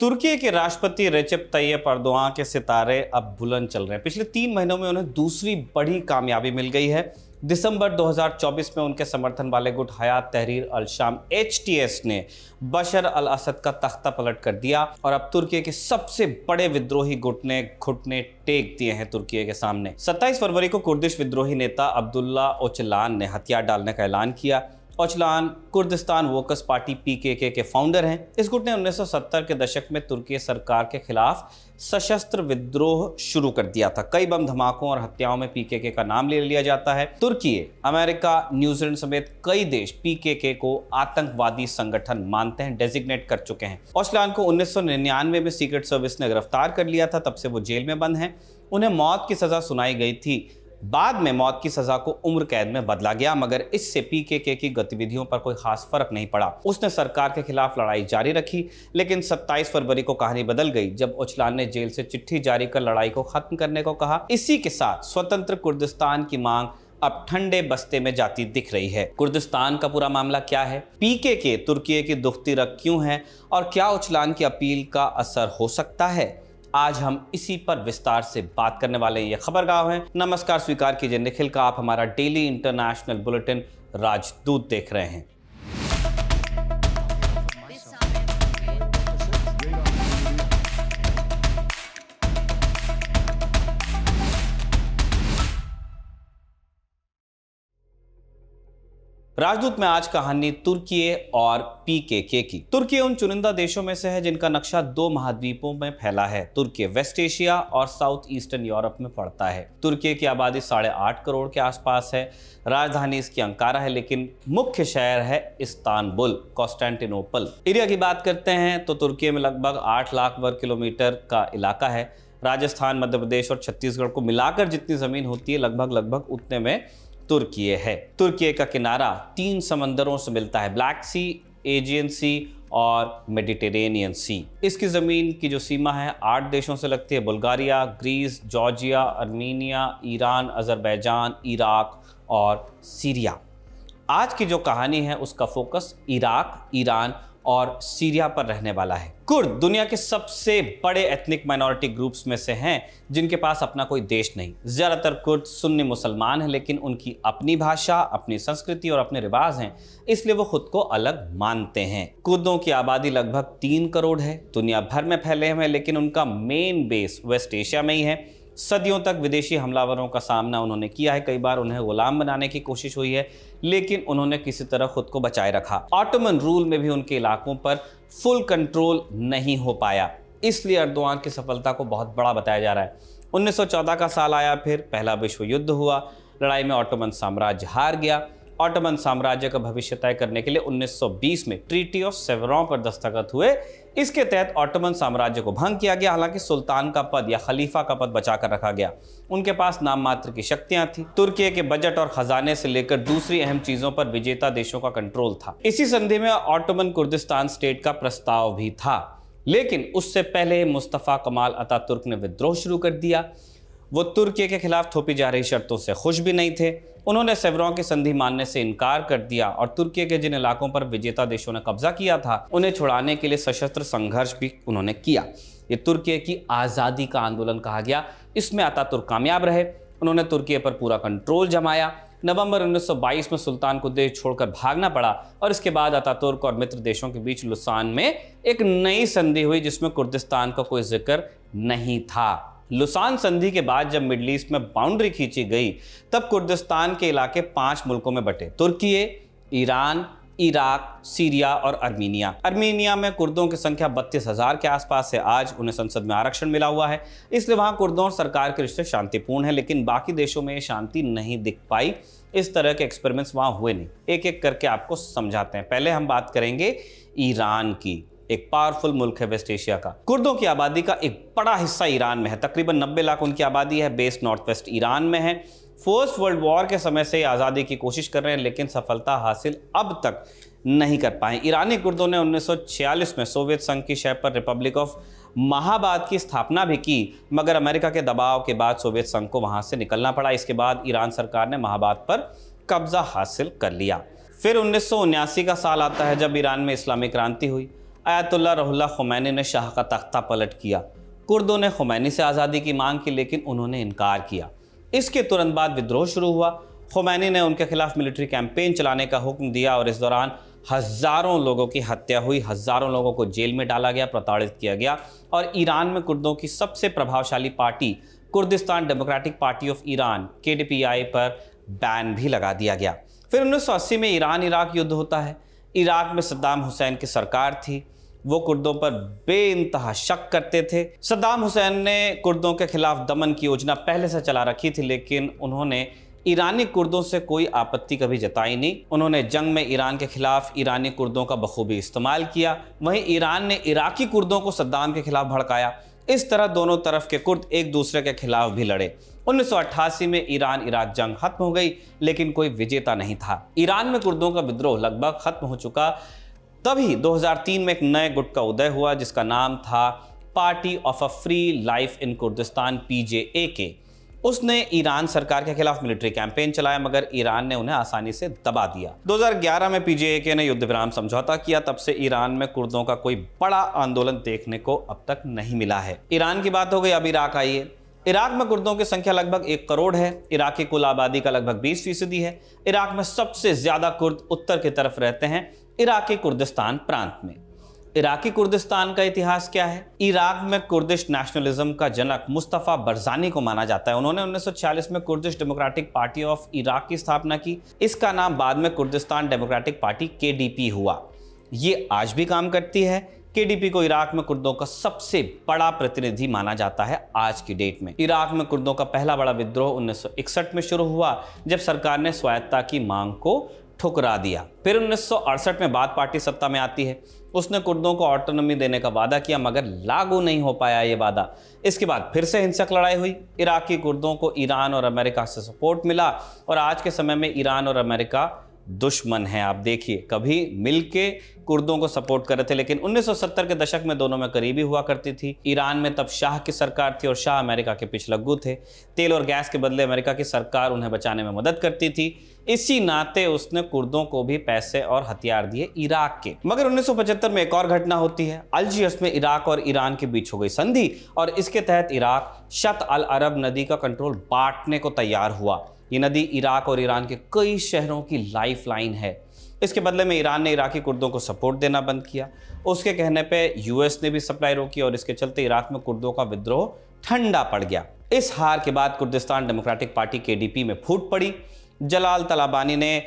तुर्की के राष्ट्रपति Recep Tayyip Erdogan के सितारे अब बुलंद चल रहे हैं। पिछले 3 महीनों में उन्हें दूसरी बड़ी कामयाबी मिल गई है। दिसंबर 2024 में उनके समर्थन वाले गुट हयात तहरीर अल शाम HTS ने बशर अल असद का तख्ता पलट कर दिया और अब तुर्की के सबसे बड़े विद्रोही गुट ने घुटने टेक दिए हैं तुर्की के सामने। 27 फरवरी को कुर्दिश विद्रोही नेता अब्दुल्ला ओचलान ने हथियार डालने का ऐलान किया। ओचलान कुर्दिस्तान वर्कर्स पार्टी PKK के फाउंडर हैं। इस गुट ने 1970 के दशक में तुर्की सरकार के खिलाफ सशस्त्र विद्रोह शुरू कर दिया था। कई बम धमाकों और हत्याओं में PKK का नाम ले लिया जाता है। तुर्की, अमेरिका, न्यूजीलैंड समेत कई देश PKK को आतंकवादी संगठन मानते हैं, डेजिग्नेट कर चुके हैं। ओचलान को 1999 में सीक्रेट सर्विस ने गिरफ्तार कर लिया था। तब से वो जेल में बंद हैं। उन्हें मौत की सजा सुनाई गई थी। बाद में मौत की सजा को उम्र कैद में बदला गया, मगर इससे PKK की गतिविधियों पर कोई खास फर्क नहीं पड़ा। उसने सरकार के खिलाफ लड़ाई जारी रखी, लेकिन 27 फरवरी को कहानी बदल गई जब ओचलान ने जेल से चिट्ठी जारी कर लड़ाई को खत्म करने को कहा। इसी के साथ स्वतंत्र कुर्दिस्तान की मांग अब ठंडे बस्ते में जाती दिख रही है। कुर्दिस्तान का पूरा मामला क्या है, PKK तुर्की की दुखती रग क्यों है और क्या ओचलान की अपील का असर हो सकता है, आज हम इसी पर विस्तार से बात करने वाले हैं। ये खबरगाह है। नमस्कार, स्वीकार कीजिए निखिल का आप हमारा डेली इंटरनेशनल बुलेटिन राजदूत देख रहे हैं। राजदूत में आज कहानी तुर्की और PKK की। तुर्की उन चुनिंदा देशों में से है जिनका नक्शा 2 महाद्वीपों में फैला है। तुर्की वेस्ट एशिया और साउथ ईस्टर्न यूरोप में पड़ता है। तुर्की की आबादी 8.5 करोड़ के आसपास है। राजधानी इसकी अंकारा है, लेकिन मुख्य शहर है इस्तांबुल, कॉन्स्टेंटिनोपल। एरिया की बात करते हैं तो तुर्की में लगभग 8 लाख वर्ग किलोमीटर का इलाका है। राजस्थान, मध्य प्रदेश और छत्तीसगढ़ को मिलाकर जितनी जमीन होती है लगभग उतने में तुर्की है। तुर्की का किनारा 3 समंदरों से मिलता है, ब्लैक सी, एजियन सी और मेडिटेरेनियन सी। इसकी ज़मीन की जो सीमा है 8 देशों से लगती है, Bulgaria, Greece, Georgia, Armenia, Iran, Azerbaijan, Iraq और सीरिया। आज की जो कहानी है उसका फोकस इराक, ईरान और सीरिया पर रहने वाला है। कुर्द दुनिया के सबसे बड़े एथनिक माइनॉरिटी ग्रुप्स में से हैं जिनके पास अपना कोई देश नहीं। ज्यादातर कुर्द सुन्नी मुसलमान हैं, लेकिन उनकी अपनी भाषा, अपनी संस्कृति और अपने रिवाज हैं, इसलिए वो खुद को अलग मानते हैं। कुर्दों की आबादी लगभग 3 करोड़ है। दुनिया भर में फैले हुए हैं, लेकिन उनका मेन बेस वेस्ट एशिया में ही है। सदियों तक विदेशी हमलावरों का सामना उन्होंने किया है। कई बार उन्हें गुलाम बनाने की कोशिश हुई है, लेकिन उन्होंने किसी तरह खुद को बचाए रखा। ऑटोमन रूल में भी उनके इलाकों पर फुल कंट्रोल नहीं हो पाया, इसलिए एर्दोआन की सफलता को बहुत बड़ा बताया जा रहा है। 1914 का साल आया, फिर पहला विश्व युद्ध हुआ। लड़ाई में ऑटोमन साम्राज्य हार गया। ऑटोमन साम्राज्य का भविष्य तय करने के लिए 1920 में ट्रीटी ऑफ सेवरॉन पर दस्तखत हुए। इसके तहत ऑटोमन साम्राज्य को भंग किया गया। हालांकि सुल्तान का पद या खलीफा का पद बचाकर रखा गया। उनके पास नाम मात्र की शक्तियां थी। तुर्की के बजट और खजाने से लेकर दूसरी अहम चीजों पर विजेता देशों का कंट्रोल था। इसी संधि में ऑटोमन कुर्दिस्तान स्टेट का प्रस्ताव भी था, लेकिन उससे पहले मुस्तफा कमाल अतातुर्क ने विद्रोह शुरू कर दिया। वो तुर्की के खिलाफ थोपी जा रही शर्तों से खुश भी नहीं थे। उन्होंने सेवरॉन की संधि मानने से इनकार कर दिया और तुर्की के जिन इलाकों पर विजेता देशों ने कब्जा किया था उन्हें छुड़ाने के लिए सशस्त्र संघर्ष भी उन्होंने किया। ये तुर्की की आज़ादी का आंदोलन कहा गया। इसमें अतातुर्क कामयाब रहे। उन्होंने तुर्की पर पूरा कंट्रोल जमाया। नवंबर 1922 में सुल्तान को देश छोड़कर भागना पड़ा और इसके बाद अतातुर्क और मित्र देशों के बीच लुसान में एक नई संधि हुई जिसमें कुर्दिस्तान का कोई जिक्र नहीं था। लुसान संधि के बाद जब मिडिल ईस्ट में बाउंड्री खींची गई, तब कुर्दिस्तान के इलाके 5 मुल्कों में बटे, तुर्की, ईरान, इराक, सीरिया और अर्मीनिया। अर्मीनिया में कुर्दों की संख्या 32,000 के आसपास है। आज उन्हें संसद में आरक्षण मिला हुआ है, इसलिए वहां कुर्दों और सरकार के रिश्ते शांतिपूर्ण हैं, लेकिन बाकी देशों में ये शांति नहीं दिख पाई। इस तरह के एक्सपेरिमेंट्स वहां हुए नहीं। एक एक करके आपको समझाते हैं। पहले हम बात करेंगे ईरान की। एक पावरफुल मुल्क है वेस्ट एशिया का। कुर्दों की आबादी का एक बड़ा हिस्सा ईरान में है। तकरीबन 90 लाख उनकी आबादी है। बेस नॉर्थ वेस्ट ईरान में है। फर्स्ट वर्ल्ड वॉर के समय से आज़ादी की कोशिश कर रहे हैं, लेकिन सफलता हासिल अब तक नहीं कर पाए। ईरानी कुर्दों ने 1946 में सोवियत संघ की शर्त पर रिपब्लिक ऑफ महाबाद की स्थापना भी की, मगर अमेरिका के दबाव के बाद सोवियत संघ को वहां से निकलना पड़ा। इसके बाद ईरान सरकार ने महाबाद पर कब्जा हासिल कर लिया। फिर 1979 का साल आता है जब ईरान में इस्लामी क्रांति हुई। आयतुल्लाह रुहुल्लाह खुमैनी ने शाह का तख्ता पलट किया। कुर्दों ने खुमैनी से आज़ादी की मांग की, लेकिन उन्होंने इनकार किया। इसके तुरंत बाद विद्रोह शुरू हुआ। खुमैनी ने उनके खिलाफ मिलिट्री कैंपेन चलाने का हुक्म दिया और इस दौरान हज़ारों लोगों की हत्या हुई, हज़ारों लोगों को जेल में डाला गया, प्रताड़ित किया गया और ईरान में कुर्दों की सबसे प्रभावशाली party Kurdistan democratic party of Iran KDPI पर बैन भी लगा दिया गया। फिर 1980 में ईरान इराक युद्ध होता है। इराक में सद्दाम हुसैन की सरकार थी, वो कुर्दों पर बेइंतहा शक करते थे। सद्दाम हुसैन ने कुर्दों के खिलाफ दमन की योजना पहले से चला रखी थी, लेकिन उन्होंने ईरानी कुर्दों से कोई आपत्ति कभी जताई नहीं। उन्होंने जंग में ईरान के खिलाफ ईरानी कुर्दों का बखूबी इस्तेमाल किया। वहीं ईरान ने इराकी कुर्दों को सद्दाम के खिलाफ भड़काया। इस तरह दोनों तरफ के कुर्द एक दूसरे के खिलाफ भी लड़े। 1988 में ईरान इराक जंग खत्म हो गई, लेकिन कोई विजेता नहीं था। ईरान में कुर्दों का विद्रोह लगभग खत्म हो चुका। तभी 2003 में एक नए गुट का उदय हुआ, जिसका नाम था party of a free life in Kurdistan PJAK। उसने ईरान सरकार के खिलाफ मिलिट्री कैंपेन चलाया, मगर ईरान ने उन्हें आसानी से दबा दिया। 2011 में PJAK ने युद्ध विराम समझौता किया। तब से ईरान में कुर्दों का कोई बड़ा आंदोलन देखने को अब तक नहीं मिला है। ईरान की बात हो गई, अब इराक आइए। इराक में कुर्दों की संख्या लगभग 1 करोड़ है। इराक की कुल आबादी का लगभग 20% है। इराक में सबसे ज्यादा कुर्द उत्तर की तरफ रहते हैं, इराकी कुर्दिस्तान प्रांत में। इराकी कुर्दिस्तान का इतिहास क्या है? इराक में कुर्दिश नेशनलिज्म का जनक मुस्तफ़ा बरज़ानी को माना जाता है। उन्होंने 1946 में Kurdish democratic party of Iraq की स्थापना की। इसका नाम बाद में कुर्दिस्तान डेमोक्रेटिक पार्टी KDP हुआ। ये आज भी काम करती है। KDP को इराक में कुर्दों का सबसे बड़ा प्रतिनिधि माना जाता है आज की डेट में। इराक में कुर्दों का पहला बड़ा विद्रोह 1961 में शुरू हुआ, जब सरकार ने स्वायत्तता की मांग को ठुकरा दिया। फिर 1968 में बाथ पार्टी सत्ता में आती है। उसने कुर्दों को ऑटोनॉमी देने का वादा किया, मगर लागू नहीं हो पाया ये वादा। इसके बाद फिर से हिंसक लड़ाई हुई। इराकी कुर्दों को ईरान और अमेरिका से सपोर्ट मिला और आज के समय में ईरान और अमेरिका दुश्मन है। आप देखिए, कभी मिलके कुर्दों को सपोर्ट कर रहे थे, लेकिन 1970 के दशक में दोनों में करीबी हुआ करती थी। ईरान में तब शाह की सरकार थी और शाह अमेरिका के पिछलग्गू थे। तेल और गैस के बदले अमेरिका की सरकार उन्हें बचाने में मदद करती थी। इसी नाते उसने कुर्दों को भी पैसे और हथियार दिए इराक के। मगर 1975 में एक और घटना होती है। अल्जीयर्स में इराक और ईरान के बीच हो गई संधि और इसके तहत इराक शत अल अरब नदी का कंट्रोल बांटने को तैयार हुआ। ये नदी इराक और ईरान के कई शहरों की लाइफलाइन है। इसके बदले में ईरान ने इराकी कुर्दों को सपोर्ट देना बंद किया। उसके कहने पे US ने भी सप्लाई रोकी और इसके चलते इराक में कुर्दों का विद्रोह ठंडा पड़ गया। इस हार के बाद कुर्दिस्तान डेमोक्रेटिक पार्टी KDP में फूट पड़ी। जलाल तलाबानी ने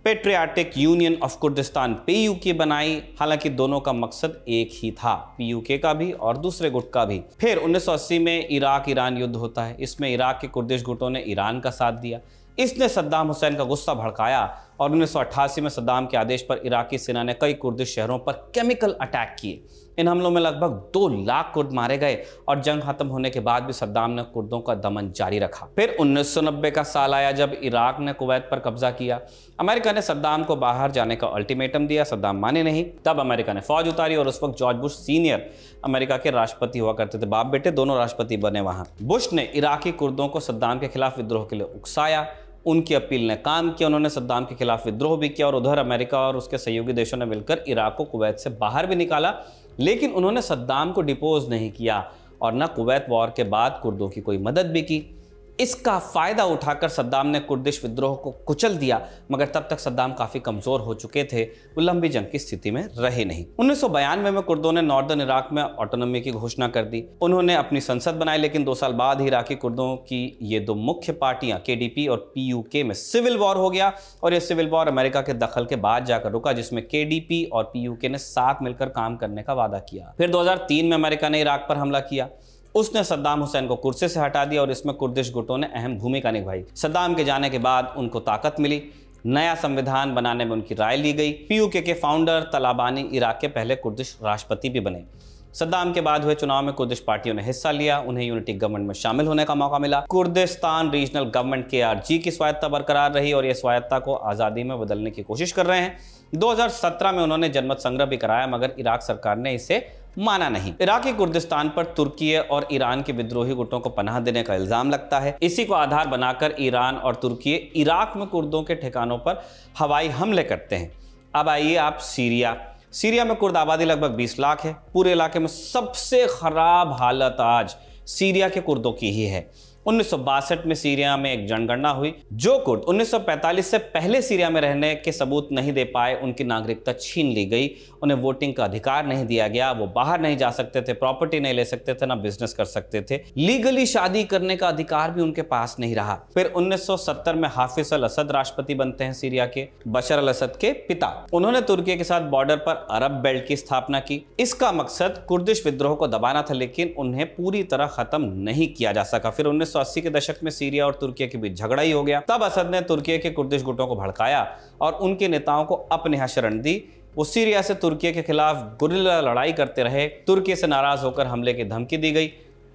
patriotic union of Kurdistan PUK बनाई। हालांकि दोनों का मकसद एक ही था, PUK का भी और दूसरे गुट का भी। फिर 1980 में इराक ईरान युद्ध होता है। इसमें इराक के कुर्दिश गुटों ने ईरान का साथ दिया। इसने सद्दाम हुसैन का गुस्सा भड़काया और 1988 में सद्दाम के आदेश पर इराकी सेना ने कई कुर्दिश शहरों पर केमिकल अटैक किए। इन हमलों में लगभग 2 लाख कुर्द मारे गए और जंग खत्म होने के बाद भी सद्दाम ने कुर्दों का दमन जारी रखा। फिर 1990 का साल आया, जब इराक ने कुवैत पर कब्जा किया। अमेरिका ने सद्दाम को बाहर जाने का अल्टीमेटम दिया। सद्दाम माने नहीं। तब अमेरिका ने फौज उतारी और उस वक्त जॉर्ज बुश सीनियर अमेरिका के राष्ट्रपति हुआ करते थे। बाप बेटे दोनों राष्ट्रपति बने वहां। बुश ने इराकी कुर्दों को सद्दाम के खिलाफ विद्रोह के लिए उकसाया। उनकी अपील ने काम किया। उन्होंने सद्दाम के खिलाफ विद्रोह भी किया और उधर अमेरिका और उसके सहयोगी देशों ने मिलकर इराक को कुवैत से बाहर भी निकाला, लेकिन उन्होंने सद्दाम को डिपोज नहीं किया और न कुवैत वॉर के बाद कुर्दों की कोई मदद भी की। इसका फायदा उठाकर सद्दाम ने कुर्दिश विद्रोह को कुचल दिया, मगर तब तक सद्दाम काफी कमजोर हो चुके थे। वो लंबी जंग की स्थिति में रहे नहीं। 1992 में कुर्दों ने नॉर्दर्न इराक में ऑटोनॉमी की घोषणा कर दी। उन्होंने अपनी संसद बनाई, लेकिन 2 साल बाद ही इराकी कुर्दों की ये 2 मुख्य पार्टियां KDP और PUK में सिविल वॉर हो गया और यह सिविल वॉर अमेरिका के दखल के बाद जाकर रुका, जिसमें KDP और PUK ने साथ मिलकर काम करने का वादा किया। फिर 2003 में अमेरिका ने इराक पर हमला किया। उसने सद्दाम हुसैन को कुर्सी से हटा दिया और इसमें कुर्दिश गुटों ने अहम भूमिका निभाई। सद्दाम के जाने के बाद उनको ताकत मिली। नया संविधान बनाने में उनकी राय ली गई। PUK के फाउंडर तलाबानी इराक के पहले कुर्दिश राष्ट्रपति भी बने। सद्दाम के बाद हुए चुनाव में कुर्दिश पार्टियों ने हिस्सा लिया। उन्हें यूनिटी गवर्नमेंट में शामिल होने का मौका मिला। कुर्दिस्तान रीजनल गवर्नमेंट KRG की स्वायत्तता बरकरार रही और यह स्वायत्तता को आज़ादी में बदलने की कोशिश कर रहे हैं। 2017 में उन्होंने जनमत संग्रह भी कराया, मगर इराक सरकार ने इसे माना नहीं। इराकी कुर्दिस्तान पर तुर्की और ईरान के विद्रोही गुटों को पनाह देने का इल्जाम लगता है। इसी को आधार बनाकर ईरान और तुर्की इराक में कुर्दों के ठिकानों पर हवाई हमले करते हैं। अब आइए आप सीरिया। सीरिया में कुर्द आबादी लगभग 20 लाख है। पूरे इलाके में सबसे खराब हालत आज सीरिया के कुर्दों की ही है। 1962 में सीरिया में एक जनगणना हुई। जो कुर्द 1945 से पहले सीरिया में रहने के सबूत नहीं दे पाए, उनकी नागरिकता छीन ली गई, उन्हें वोटिंग का अधिकार नहीं दिया गया, वो बाहर नहीं जा सकते थे, प्रॉपर्टी नहीं ले सकते थे, ना बिजनेस कर सकते थे, लीगली शादी करने का अधिकार भी उनके पास नहीं रहा। फिर 1970 में हाफिज अल असद राष्ट्रपति बनते हैं सीरिया के, बशर अल असद के पिता। उन्होंने तुर्की के साथ बॉर्डर पर अरब बेल्ट की स्थापना की। इसका मकसद कुर्दिश विद्रोह को दबाना था, लेकिन उन्हें पूरी तरह खत्म नहीं किया जा सका। फिर 1980 के दशक में सीरिया और तुर्की के बीच झगड़ा ही हो गया। तब असद ने तुर्की के कुर्दिश गुटों को भड़काया और उनके नेताओं को अपने यहाँ शरण दी। वो सीरिया से तुर्की के खिलाफ गुरिल्ला लड़ाई करते रहे। तुर्की से नाराज होकर हमले की धमकी दी गई।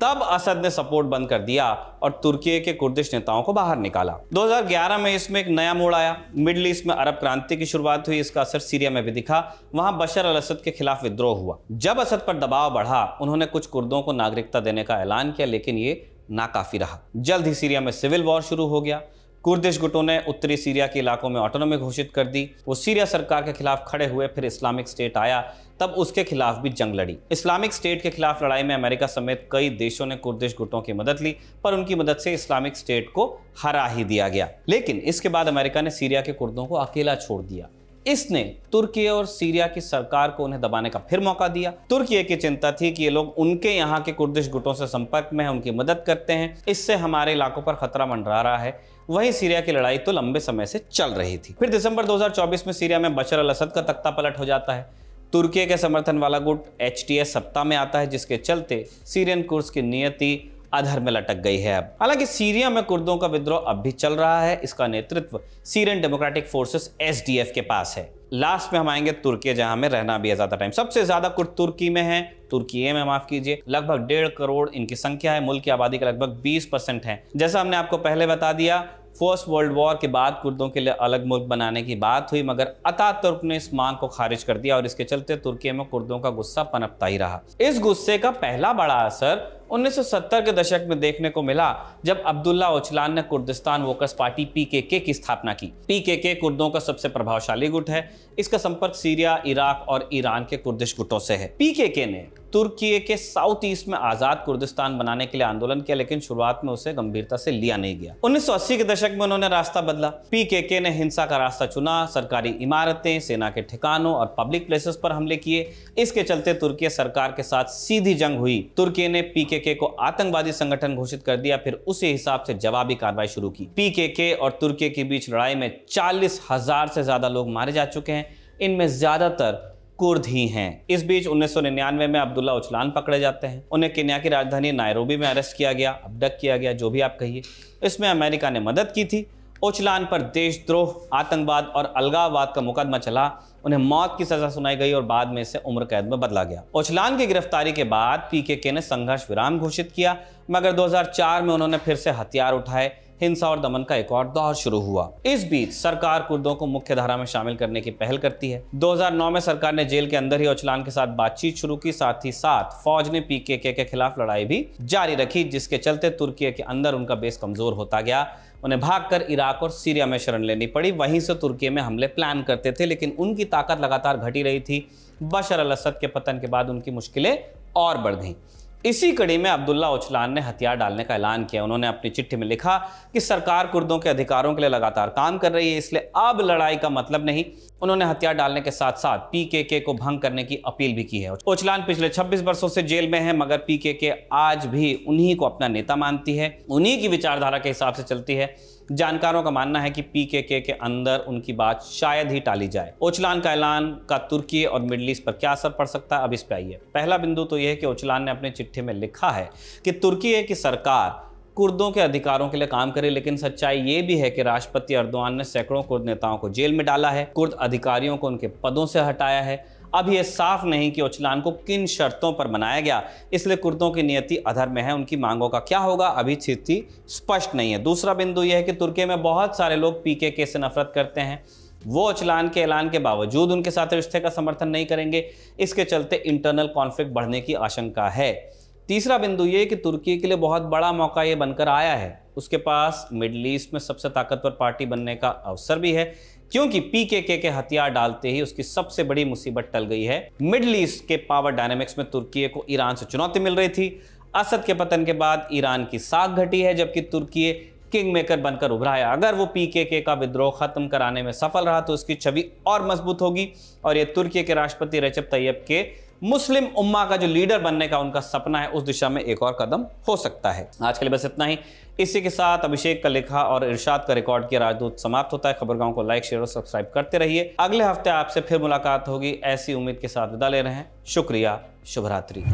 तब असद ने सपोर्ट बंद कर दिया और तुर्की के कुर्दिश नेताओं को बाहर निकाला। 2011 में इसमें एक नया मोड़ आया। मिडिल ईस्ट में अरब क्रांति की शुरुआत हुई। इसका असर सीरिया में भी दिखा। वहां बशर अल असद के खिलाफ विद्रोह हुआ। जब असद पर दबाव बढ़ा, उन्होंने कुछ कुर्दों को नागरिकता देने का ऐलान किया, लेकिन ये नाकाफी रहा। जल्द ही सीरिया में सिविल वॉर शुरू हो गया। कुर्दिश गुटों ने उत्तरी सीरिया के इलाकों में ऑटोनॉमी घोषित कर दी। वो सीरिया सरकार के खिलाफ खड़े हुए। फिर इस्लामिक स्टेट आया, तब उसके खिलाफ भी जंग लड़ी। इस्लामिक स्टेट के खिलाफ लड़ाई में अमेरिका समेत कई देशों ने कुर्दिश गुटों की मदद ली, पर उनकी मदद से इस्लामिक स्टेट को हरा ही दिया गया। लेकिन इसके बाद अमेरिका ने सीरिया के कुर्दों को अकेला छोड़ दिया। इसने तुर्की और सीरिया की सरकार को उन्हें दबाने का फिर मौका दिया। तुर्की की चिंता थी कि ये लोग उनके यहाँ के कुर्दिश गुटों से संपर्क में हैं, उनकी मदद करते हैं, इससे हमारे इलाकों पर खतरा मंडरा रहा है। वहीं सीरिया की लड़ाई तो लंबे समय से चल रही थी। फिर दिसंबर 2024 में सीरिया में बशर अल असद का तख्ता पलट हो जाता है। तुर्की के समर्थन वाला गुट HTS सत्ता में आता है, जिसके चलते सीरियन कुर्द की नियति अधर में लटक गई है। अब हालांकि सीरिया में कुर्दों का विद्रोह अब भी चल रहा है। इसका नेतृत्व सीरियन डेमोक्रेटिक फोर्सेस SDF के पास है। लास्ट में हम आएंगे तुर्की, जहां में रहना भी है ज्यादा टाइम। सबसे ज्यादा कुर्द तुर्की में है, तुर्की में माफ कीजिए। लगभग 1.5 करोड़ इनकी संख्या है। मुल्क की आबादी का लगभग 20% है। जैसा हमने आपको पहले बता दिया, फर्स्ट वर्ल्ड वॉर के बाद कुर्दों के लिए अलग मुल्क बनाने की बात हुई, मगर अतातुर्क ने इस मांग को खारिज कर दिया और इसके चलते तुर्की में कुर्दों का गुस्सा पनपता ही रहा। इस गुस्से का पहला बड़ा असर 1970 के दशक में देखने को मिला, जब अब्दुल्ला ओचलान ने कुर्दिस्तान वर्कर्स पार्टी PKK की स्थापना की। PKK कुर्दों का सबसे प्रभावशाली गुट है। इसका संपर्क सीरिया, इराक और ईरान के कुर्दिश गुटों से है। PKK ने तुर्की के साउथ ईस्ट में आजाद कुर्दिस्तान बनाने के लिए आंदोलन किया, लेकिन शुरुआत में उसे गंभीरता से लिया नहीं गया। 1980 के दशक में उन्होंने रास्ता बदला। PKK ने हिंसा का रास्ता चुना। सरकारी इमारतें, सेना के ठिकानों और पब्लिक प्लेसेस पर हमले किए। इसके चलते तुर्की सरकार के साथ सीधी जंग हुई। तुर्की ने PKK को आतंकवादी संगठन घोषित कर दिया। फिर उसी हिसाब से जवाबी कार्रवाई शुरू की। PKK और तुर्की के बीच लड़ाई में 40,000 से ज्यादा लोग मारे जा चुके हैं। इनमें ज्यादातर कुर्द ही हैं। इस बीच 1999 में अब्दुल्ला ओचलान पकड़े जाते हैं। उन्हें केन्या की राजधानी नायरोबी में अरेस्ट किया गया, अबडक्ट किया गया, जो भी आप कहिए। इसमें अमेरिका ने मदद की थी। ओचलान पर देशद्रोह, आतंकवाद और अलगाववाद का मुकदमा चला। उन्हें मौत की सजा सुनाई गई और बाद में इसे उम्र कैद में बदला गया। ओचलान की गिरफ्तारी के बाद PKK ने संघर्ष विराम घोषित किया, मगर 2004 में उन्होंने फिर से हथियार उठाए। हिंसा और दमन का एक और दौर शुरू हुआ। इस बीच सरकार कुर्दों को मुख्य धारा में शामिल करने की पहल करती है। 2009 में सरकार ने जेल के अंदर ही ओचलान के साथ बातचीत शुरू की। साथ ही साथ फौज ने PKK के खिलाफ लड़ाई भी जारी रखी, जिसके चलते तुर्की के अंदर उनका बेस कमजोर होता गया। उन्हें भागकर इराक और सीरिया में शरण लेनी पड़ी। वहीं से तुर्की में हमले प्लान करते थे, लेकिन उनकी ताकत लगातार घटी रही थी। बशर अल असद के पतन के बाद उनकी मुश्किलें और बढ़ गईं। इसी कड़ी में अब्दुल्ला ओचलान ने हथियार डालने का ऐलान किया। उन्होंने अपनी चिट्ठी में लिखा कि सरकार कुर्दों के अधिकारों के लिए लगातार काम कर रही है, इसलिए अब लड़ाई का मतलब नहीं। उन्होंने हथियार डालने के साथ साथ PKK को भंग करने की अपील भी की है। ओचलान पिछले 26 वर्षों से जेल में है, मगर PKK आज भी उन्हीं को अपना नेता मानती है, उन्हीं की विचारधारा के हिसाब से चलती है। जानकारों का मानना है कि PKK के अंदर उनकी बात शायद ही टाली जाए। ओचलान का ऐलान का तुर्की और मिडिल ईस्ट पर क्या असर पड़ सकता है, अब इस पे आइए। पहला बिंदु तो यह है कि ओचलान ने अपनी चिट्ठी में लिखा है कि तुर्की की सरकार कुर्दों के अधिकारों के लिए काम करे, लेकिन सच्चाई ये भी है कि राष्ट्रपति अर्दोआन ने सैकड़ों कुर्द नेताओं को जेल में डाला है, कुर्द अधिकारियों को उनके पदों से हटाया है। अब यह साफ नहीं कि ओचलान को किन शर्तों पर बनाया गया, इसलिए कुर्दों की नियति अधर में है। उनकी मांगों का क्या होगा, अभी स्थिति स्पष्ट नहीं है। दूसरा बिंदु यह है कि तुर्की में बहुत सारे लोग PKK से नफरत करते हैं। वो ओचलान के ऐलान के बावजूद उनके साथ रिश्ते का समर्थन नहीं करेंगे। इसके चलते इंटरनल कॉन्फ्लिक्ट बढ़ने की आशंका है। तीसरा बिंदु ये कि तुर्की के लिए बहुत बड़ा मौका ये बनकर आया है। उसके पास मिडिल ईस्ट में सबसे ताकतवर पार्टी बनने का अवसर भी है। क्योंकि पीकेके के हथियार डालते ही उसकी सबसे बड़ी मुसीबत टल गई है। मिडिल ईस्ट के पावर डायनामिक्स में तुर्की को ईरान से चुनौती मिल रही थी। असद के पतन के बाद ईरान की साख घटी है, जबकि तुर्की किंग मेकर बनकर उभरा है। अगर वो पीकेके का विद्रोह खत्म कराने में सफल रहा तो उसकी छवि और मजबूत होगी और ये तुर्की के राष्ट्रपति रजब तैयब के मुस्लिम उम्मा का जो लीडर बनने का उनका सपना है, उस दिशा में एक और कदम हो सकता है। आज के लिए बस इतना ही। इसी के साथ अभिषेक का लिखा और इरशाद का रिकॉर्ड किया राजदूत समाप्त होता है। खबरगांव को लाइक, शेयर और सब्सक्राइब करते रहिए। अगले हफ्ते आपसे फिर मुलाकात होगी, ऐसी उम्मीद के साथ विदा ले रहे हैं। शुक्रिया, शुभ रात्रि।